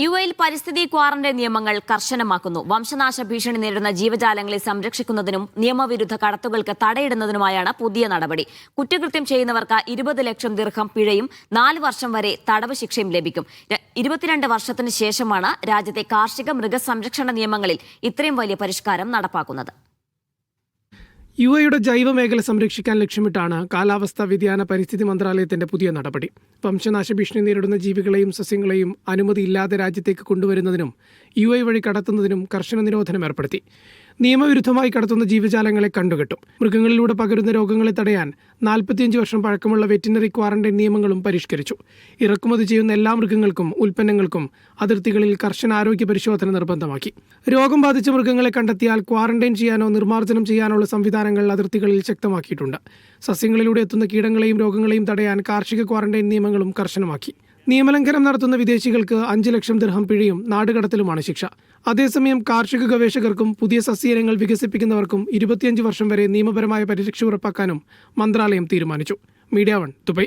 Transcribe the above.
യുഎയിൽ പരിസ്ഥിതി ക്വാറന്റൈൻ നിയമങ്ങൾ കർശനമാക്കുന്നു. വംശനാശ ഭീഷണി നേരിടുന്ന ജീവജാലങ്ങളെ സംരക്ഷിക്കുന്നതിനും നിയമവിരുദ്ധ കടത്തുകൾക്ക് തടയിടുന്നതിനുമായാണ് പുതിയ നടപടി. കുറ്റകൃത്യം ചെയ്യുന്നവർക്ക് 20 ലക്ഷം ദിർഹം പിഴയും 4 വർഷം വരെ തടവ് ശിക്ഷയും ലഭിക്കും. 22 വർഷത്തിന് ശേഷമാണ് രാജ്യത്തെ കാർഷിക മൃഗസംരക്ഷണ നിയമങ്ങളിൽ ഇത്രയും വലിയ പരിഷ്കാരം നടപ്പാക്കുന്നത്. യുഎയുടെ ജൈവ മേഖല സംരക്ഷിക്കാൻ ലക്ഷ്യമിട്ടാണ് കാലാവസ്ഥാ വ്യതിയാന പരിസ്ഥിതി മന്ത്രാലയത്തിന്റെ പുതിയ നടപടി. വംശനാശ ഭീഷണി നേരിടുന്ന ജീവികളെയും സസ്യങ്ങളെയും അനുമതിയില്ലാതെ രാജ്യത്തേക്ക് കൊണ്ടുവരുന്നതിനും യുഎ വഴി കടത്തുന്നതിനും കർശന നിരോധനം ഏർപ്പെടുത്തി. നിയമവിരുദ്ധമായി കടത്തുന്ന ജീവജാലങ്ങളെ കണ്ടുകെട്ടും. മൃഗങ്ങളിലൂടെ പകരുന്ന രോഗങ്ങളെ തടയാൻ 45 വർഷം പഴക്കമുള്ള വെറ്റിനറി ക്വാറന്റൈൻ നിയമങ്ങളും പരിഷ്കരിച്ചു. ഇറക്കുമതി ചെയ്യുന്ന എല്ലാ മൃഗങ്ങൾക്കും ഉൽപ്പന്നങ്ങൾക്കും അതിർത്തികളിൽ കർശന ആരോഗ്യ പരിശോധന നിർബന്ധമാക്കി. രോഗം ബാധിച്ച മൃഗങ്ങളെ കണ്ടെത്തിയാൽ ക്വാറന്റൈൻ ചെയ്യാനോ നിർമ്മാർജ്ജനം ചെയ്യാനുള്ള സംവിധാനങ്ങൾ അതിർത്തികളിൽ ശക്തമാക്കിയിട്ടുണ്ട്. സസ്യങ്ങളിലൂടെ എത്തുന്ന കീടങ്ങളെയും രോഗങ്ങളെയും തടയാൻ കാർഷിക ക്വാറന്റൈൻ നിയമങ്ങളും കർശനമാക്കി. നിയമലംഘനം നടത്തുന്ന വിദേശികൾക്ക് 5 ലക്ഷം ദിർഹം പിഴയും നാടുകടത്തലുമാണ് ശിക്ഷ. അതേസമയം കാർഷിക ഗവേഷകർക്കും പുതിയ സസ്യയിനങ്ങൾ വികസിപ്പിക്കുന്നവർക്കും 25 വർഷം വരെ നിയമപരമായ പരിരക്ഷ ഉറപ്പാക്കാനും മന്ത്രാലയം തീരുമാനിച്ചു. Media 1 Dubai.